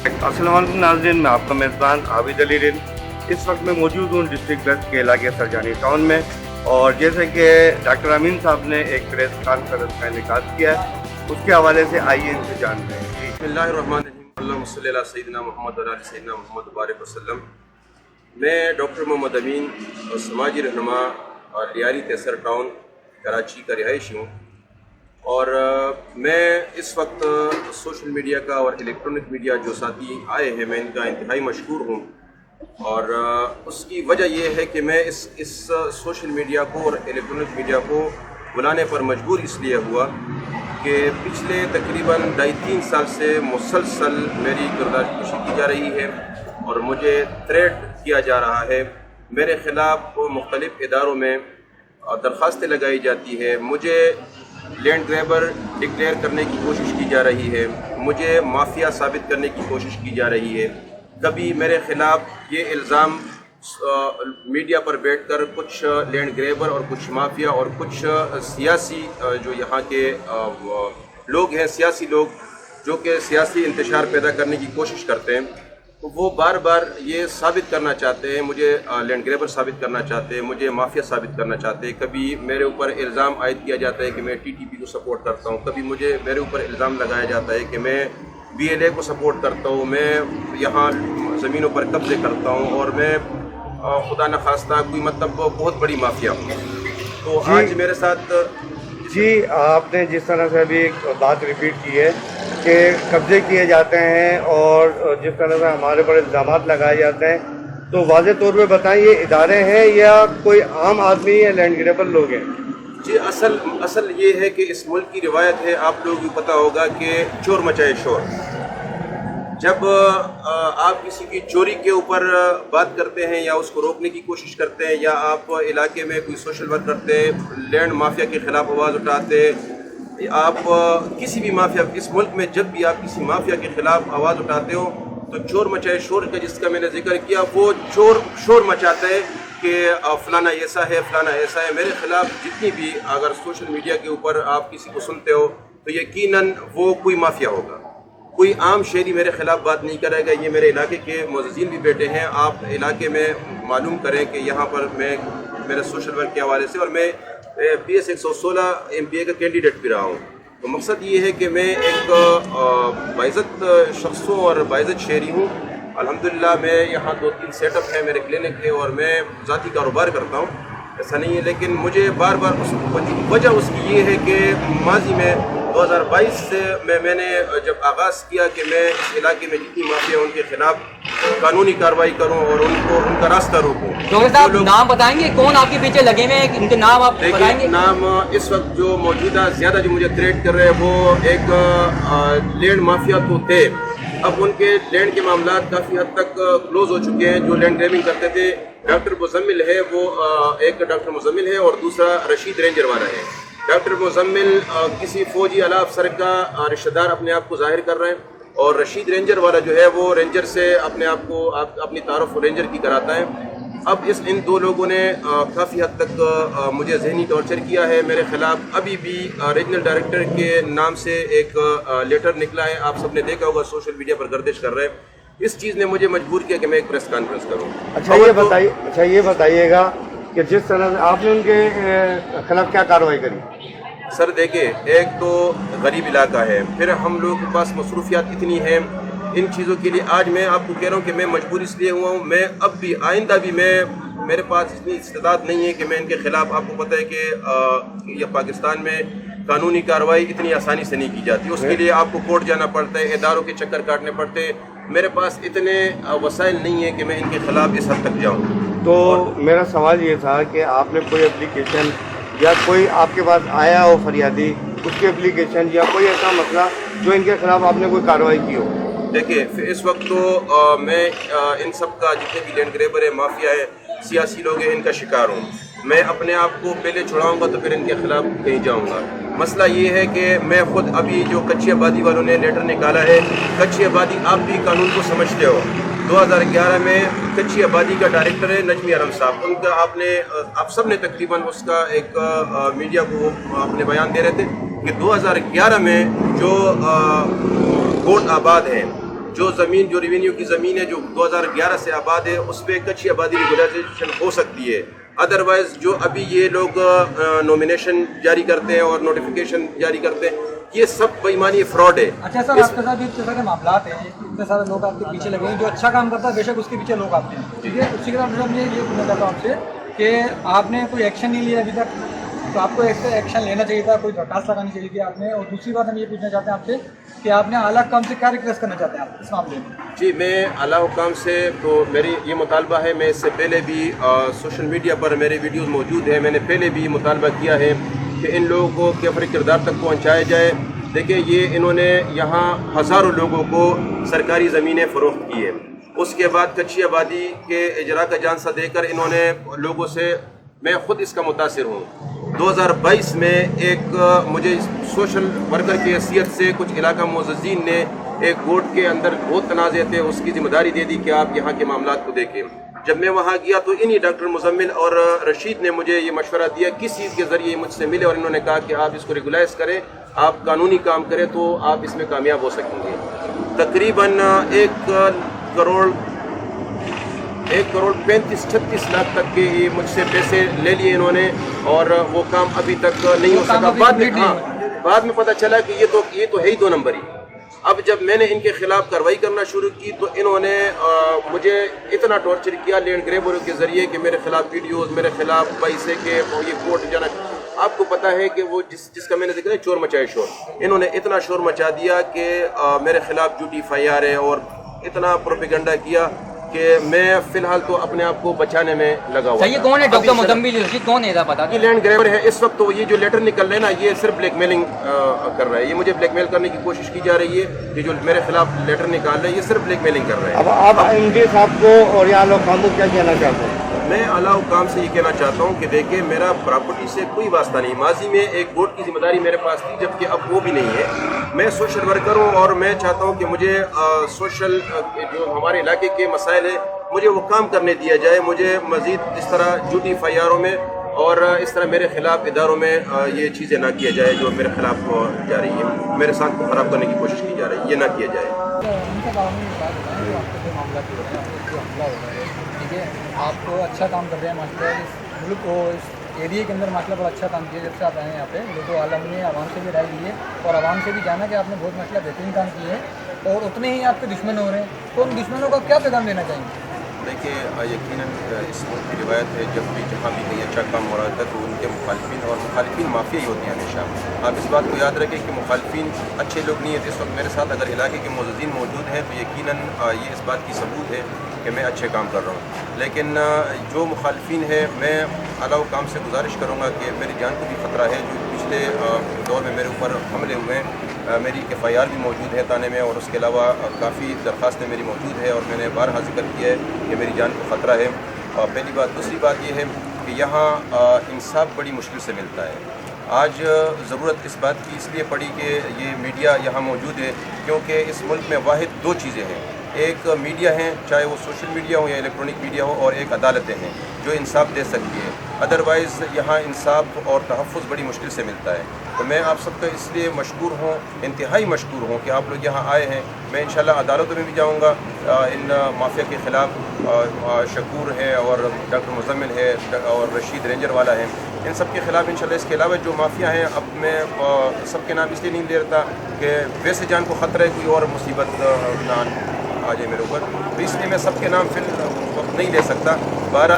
अस्सलाम वालेकुम नाज़रीन, मैं आपका मेज़बान आबिद अली रिन। इस वक्त मैं मौजूद हूँ डिस्ट्रिक्ट वेस्ट के इलाके सरजानी टाउन में, और जैसे कि डॉक्टर अमीन साहब ने एक प्रेस कॉन्फ्रेंस का इनेकाद किया है, उसके हवाले से आइए इनसे जानते हैं। बिस्मिल्लाहिर्रहमानिर्रहीम, अल्लाहुम्मा सल्ली अला सय्यिदिना मुहम्मद व अला आलि सय्यिदिना मुहम्मद बारिक वसल्लम। मैं डॉक्टर मोहम्मद अमीन और समाजी रहनुमा और लियारी तेसर टाउन कराची का रिहायशी हूँ, और मैं इस वक्त सोशल मीडिया का और इलेक्ट्रॉनिक मीडिया जो साथी आए हैं, मैं इनका इंतहाई मशकूर हूँ। और उसकी वजह यह है कि मैं इस सोशल मीडिया को और इलेक्ट्रॉनिक मीडिया को बुलाने पर मजबूर इसलिए हुआ कि पिछले तकरीबन 2.5-3 साल से मुसलसल मेरी गिरफ्तारी की जा रही है और मुझे थ्रेट किया जा रहा है। मेरे ख़िलाफ़ मुख्तलिफ़ इदारों में दरख्वास्तें लगाई जाती है, मुझे लैंड ग्रैबर डिक्लेयर करने की कोशिश की जा रही है, मुझे माफिया साबित करने की कोशिश की जा रही है। कभी मेरे ख़िलाफ़ ये इल्ज़ाम मीडिया पर बैठकर कुछ लैंड ग्रैबर और कुछ माफिया और कुछ सियासी जो यहाँ के लोग हैं, सियासी लोग जो कि सियासी इंतशार पैदा करने की कोशिश करते हैं, तो वो बार बार ये साबित करना चाहते हैं, मुझे लैंड ग्रैबर साबित करना चाहते हैं, मुझे माफिया साबित करना चाहते हैं। कभी मेरे ऊपर इल्ज़ाम आयद किया जाता है कि मैं टीटीपी को सपोर्ट करता हूँ, कभी मेरे ऊपर इल्ज़ाम लगाया जाता है कि मैं बीएलए को सपोर्ट करता हूँ, मैं यहाँ ज़मीनों पर कब्ज़े करता हूँ और मैं खुदा न खास्ता कोई मतलब बहुत बड़ी माफिया हूँ। तो आज मेरे साथ जी, आपने जिस तरह से अभी एक बात रिपीट की है कि कब्ज़े किए जाते हैं और जिस तरह से हमारे पर इल्ज़ामात लगाए जाते हैं, तो वाज़ेह तौर पे बताएं, ये इदारे हैं या कोई आम आदमी या लैंड ग्रैबर लोग हैं? जी, असल ये है कि इस मुल्क की रिवायत है, आप लोगों को पता होगा कि चोर मचाए शोर। जब आप किसी की चोरी के ऊपर बात करते हैं या उसको रोकने की कोशिश करते हैं, या आप इलाके में कोई सोशल वर्क करते हैं, लैंड माफिया के ख़िलाफ़ आवाज़ उठाते हैं, आप किसी भी माफिया, इस मुल्क में जब भी आप किसी माफिया के ख़िलाफ़ आवाज़ उठाते हो, तो चोर मचाए शोर का जिसका मैंने जिक्र किया, वो चोर शोर मचाता है कि फ़लाना ऐसा है, फ़लाना ऐसा है। मेरे ख़िलाफ़ जितनी भी अगर सोशल मीडिया के ऊपर आप किसी को सुनते हो, तो यकीनन वो कोई माफिया होगा, कोई आम शहरी मेरे ख़िलाफ़ बात नहीं करेगा। ये मेरे इलाके के मुअज़्ज़िज़ीन भी बैठे हैं, आप इलाके में मालूम करें कि यहाँ पर मैं मेरे सोशल वर्क के हवाले से, और मैं PS 116 MPA का कैंडिडेट भी रहा हूँ। तो मकसद ये है कि मैं एक बाइज़्ज़त शख्सों और बाइज़्ज़त शहरी हूँ। अल्हम्दुलिल्लाह मैं यहाँ 2-3 सेटअप है, मेरे क्लिनिक है, और मैं ज़ाती कारोबार करता हूँ, ऐसा नहीं है। लेकिन मुझे बार बार वजह उसकी ये है कि माजी में 2022 से मैंने जब आगाज़ किया कि मैं इस इलाके में जितनी माफिया हैं उनके खिलाफ कानूनी कार्रवाई करूं और उनका रास्ता रोकूं। डॉक्टर साहब, नाम बताएंगे कौन आपके पीछे लगे हुए हैं, इनके नाम आप बताएंगे? नाम इस वक्त जो मौजूदा ज़्यादा जो मुझे थ्रेट कर रहे हैं, वो एक लैंड माफिया तो थे, अब उनके लैंड के मामला काफ़ी हद तक क्लोज हो चुके हैं। जो लैंड ग्रैबिंग करते थे, डॉक्टर मुजम्मिल है, वो एक डॉक्टर मुजम्मिल है और दूसरा रशीद रेंजर वाला है। डॉक्टर मुजम्मिल किसी फौजी आला अफसर का रिश्तेदार अपने आप को जाहिर कर रहे हैं, और रशीद रेंजर वाला जो है वो रेंजर से अपने आप को अपनी तारुफ रेंजर की कराता है। अब इन दो लोगों ने काफ़ी हद तक मुझे जहनी टॉर्चर किया है। मेरे ख़िलाफ़ अभी भी रीजनल डायरेक्टर के नाम से एक लेटर निकला है, आप सबने देखा होगा, सोशल मीडिया पर गर्दिश कर रहे हैं। इस चीज़ ने मुझे मजबूर किया कि मैं एक प्रेस कॉन्फ्रेंस करूँ। अच्छा ये बताइएगा कि जिस तरह से आपने उनके खिलाफ क्या कार्रवाई करी? सर देखिए, एक तो गरीब इलाका है, फिर हम लोगों के पास मसरूफियात इतनी हैं इन चीज़ों के लिए। आज मैं आपको कह रहा हूँ कि मैं मजबूर इसलिए हुआ हूँ, मैं अब भी आइंदा भी मेरे पास इतनी इस्तेदाद नहीं है कि मैं इनके ख़िलाफ़, आपको पता है कि यह पाकिस्तान में कानूनी कार्रवाई इतनी आसानी से नहीं की जाती, उसके लिए आपको कोर्ट जाना पड़ता है, इदारों के चक्कर काटने पड़ते हैं। मेरे पास इतने वसाइल नहीं है कि मैं इनके ख़िलाफ़ इस हद तक जाऊँ। तो मेरा सवाल ये था कि आपने कोई एप्लीकेशन या कोई आपके पास आया हो फरियादी, उसकी एप्लीकेशन या कोई ऐसा मसला जो इनके खिलाफ आपने कोई कार्रवाई की हो? देखिए, इस वक्त तो मैं इन सब का, जितने भी लैंड ग्रैबर है, माफिया है, सियासी लोग हैं, इनका शिकार हूँ। मैं अपने आप को पहले छुड़ाऊँगा तो फिर इनके खिलाफ कहीं जाऊँगा। मसला ये है कि मैं ख़ुद अभी जो कच्ची आबादी वालों ने लेटर निकाला है, कच्ची आबादी आप भी कानून को समझते हो, 2011 में कच्ची आबादी का डायरेक्टर है नजमी आलम साहब, उनका आप सब ने तकरीबन उसका एक मीडिया को अपने बयान दे रहे थे कि 2011 में जो कोट आबाद है جو زمین جو ریونیو کی زمین ہے جو 2011 سے آباد ہے اس پہ کچی آبادی ریگولائزیشن ہو سکتی ہے. ادروائز جو ابھی یہ لوگ نومینیشن جاری کرتے ہیں اور نوٹیفیکیشن جاری کرتے ہیں یہ سب بے ایمانی فراڈ ہے. اچھا سر آپ کے ساتھ اتنے سارے معاملات ہیں اتنے سارے لوگ آپ کے پیچھے لگے ہیں جو اچھا کام کرتا ہے بے شک اس کے پیچھے لوگ آتے ہیں ٹھیک ہے. اسی کے ساتھ میں یہ پوچھنا چاہتا ہوں آپ سے کہ آپ نے کوئی ایکشن نہیں لیا ابھی تک تو آپ کو ایسا ایکشن لینا چاہیے تھا کوئی درخواست لگانی چاہیے تھی آپ نے. اور دوسری بات ہم یہ پوچھنا چاہتے ہیں آپ سے کہ آپ نے اعلیٰ حکام سے کیا ریکویسٹ کرنا چاہتے ہیں آپ اس معاملے میں؟ جی میں اعلیٰ حکام سے تو میری یہ مطالبہ ہے. میں اس سے پہلے بھی سوشل میڈیا پر میرے ویڈیوز موجود ہیں. میں نے پہلے بھی مطالبہ کیا ہے کہ ان لوگوں کو کفر کردار تک پہنچایا جائے. دیکھیں یہ انہوں نے یہاں ہزاروں لوگوں کو سرکاری زمینیں فروخت کی ہیں. اس کے بعد کچی آبادی کے اجرا کا جانسہ دے کر انہوں نے لوگوں سے میں خود اس کا متاثر ہوں. 2022 میں ایک مجھے سوشل ورکر کی حیثیت سے کچھ علاقہ معززین نے ایک گوٹ کے اندر بہت تنازع تھے اس کی ذمہ داری دے دی کہ آپ یہاں کے معاملات کو دیکھیں. جب میں وہاں گیا تو انہی ڈاکٹر مزمل اور رشید نے مجھے یہ مشورہ دیا کس چیز کے ذریعے مجھ سے ملے اور انہوں نے کہا کہ آپ اس کو ریگولائز کریں آپ قانونی کام کریں تو آپ اس میں کامیاب ہو سکیں گے. تقریباً 1,35-36 لاکھ تک کے یہ مجھ سے پیسے لے لیے انہوں نے اور وہ کام ابھی تک نہیں ہو سکا. بعد میں پتہ چلا کہ یہ تو ہے ہی 2 نمبر ہی. اب جب میں نے ان کے خلاف کارروائی کرنا شروع کی تو انہوں نے مجھے اتنا ٹارچر کیا لینڈ گریبروں کے ذریعے کہ میرے خلاف ویڈیوز میرے خلاف پیسے کے یہ کورٹ جانا. آپ کو پتہ ہے کہ وہ جس کا میں نے ذکر ہے چور مچائے شور. انہوں نے اتنا شور مچا دیا کہ میرے خلاف جھوٹی FIR ہے اور اتنا پروپیگنڈا کیا کہ میں فی الحال تو اپنے آپ کو بچانے میں لگا ہوا. یہ کون ہے ڈاکٹر مزمل رشید کون ہے پتا یہ لینڈ گریبر ہے اس وقت. تو یہ جو لیٹر نکل رہے ہیں نا یہ صرف بلیک میلنگ کر رہا ہے. یہ مجھے بلیک میل کرنے کی کوشش کی جا رہی ہے. یہ جو میرے خلاف لیٹر نکال رہے ہیں یہ صرف بلیک میلنگ کر رہے ہیں. اب آپ MD صاحب کو اور یہاں لوگ کام کو کیا کہنا چاہتے ہیں؟ میں اعلیٰ حکام سے یہ کہنا چاہتا ہوں کہ دیکھیں میرا پراپرٹی سے کوئی واسطہ نہیں. ماضی میں ایک بورڈ کی ذمہ داری میرے پاس تھی جبکہ اب وہ بھی نہیں ہے. میں سوشل ورکر ہوں اور میں چاہتا ہوں کہ مجھے سوشل جو ہمارے علاقے کے مسائل ہیں مجھے وہ کام کرنے دیا جائے. مجھے مزید اس طرح جھوٹی FIRوں میں اور اس طرح میرے خلاف اداروں میں یہ چیزیں نہ کیا جائے جو میرے خلاف جا رہی ہیں. میرے ساتھ کو خراب کرنے کی کوشش کی جا رہی ہے یہ نہ کیا جائے. ٹھیک ہے آپ کو اچھا کام کر رہے ہیں ماشاء اللہ. اس ملک کو اس ایریے کے اندر ماشاء اللہ بڑا اچھا کام کیا جب سے آپ آئے ہیں یہاں پہ. لوگوں عالم نے عوام سے بھی رائے لی ہے اور عوام سے بھی جانا کہ آپ نے بہت ماشاء اللہ بہترین کام کیے ہیں اور اتنے ہی آپ کے دشمن ہو رہے ہیں. تو ان دشمنوں کا کیا پیغام دینا چاہیں گے؟ دیکھیے یقیناً اس ملک کی روایت ہے جب بھی جہاں بھی کہیں اچھا کام ہو رہا تھا تو ان کے مخالفین مافیا ہی ہوتے ہیں ہمیشہ. آپ اس بات کو یاد رکھیں کہ مخالفین اچھے لوگ نہیں ہیں. اس وقت میرے ساتھ اگر علاقے کے معززین موجود ہیں تو یقیناً یہ اس بات کی ثبوت ہے کہ میں اچھے کام کر رہا ہوں. لیکن جو مخالفین ہیں میں اعلیٰ حکام سے گزارش کروں گا کہ میری جان کو بھی خطرہ ہے. جو پچھلے دور میں میرے اوپر حملے ہوئے ہیں میری FIR بھی موجود ہے تانے میں اور اس کے علاوہ کافی درخواستیں میری موجود ہے اور میں نے بارہا ذکر کیا ہے کہ میری جان کو خطرہ ہے. پہلی بات. دوسری بات یہ ہے کہ یہاں انصاف بڑی مشکل سے ملتا ہے. آج ضرورت اس بات کی اس لیے پڑی کہ یہ میڈیا یہاں موجود ہے کیونکہ اس ملک میں واحد 2 چیزیں ہیں. ایک میڈیا ہیں چاہے وہ سوشل میڈیا ہو یا الیکٹرانک میڈیا ہو اور ایک عدالتیں ہیں جو انصاف دے سکتی ہے. ادروائز یہاں انصاف اور تحفظ بڑی مشکل سے ملتا ہے. تو میں آپ سب کا اس لیے مشکور ہوں انتہائی مشکور ہوں کہ آپ لوگ یہاں آئے ہیں. میں انشاءاللہ عدالتوں میں بھی جاؤں گا. ان مافیا کے خلاف شکور ہے اور ڈاکٹر مزمل ہے اور رشید رینجر والا ہے. ان سب کے خلاف انشاءاللہ. اس کے علاوہ جو مافیا ہیں اب میں سب کے نام اس لیے نہیں لے رہتا کہ ویسے جان کو خطرہ ہے کوئی اور مصیبت نہ آ جائے میرے اوپر. تو اس لیے میں سب کے نام فی الوقت نہیں لے سکتا. 12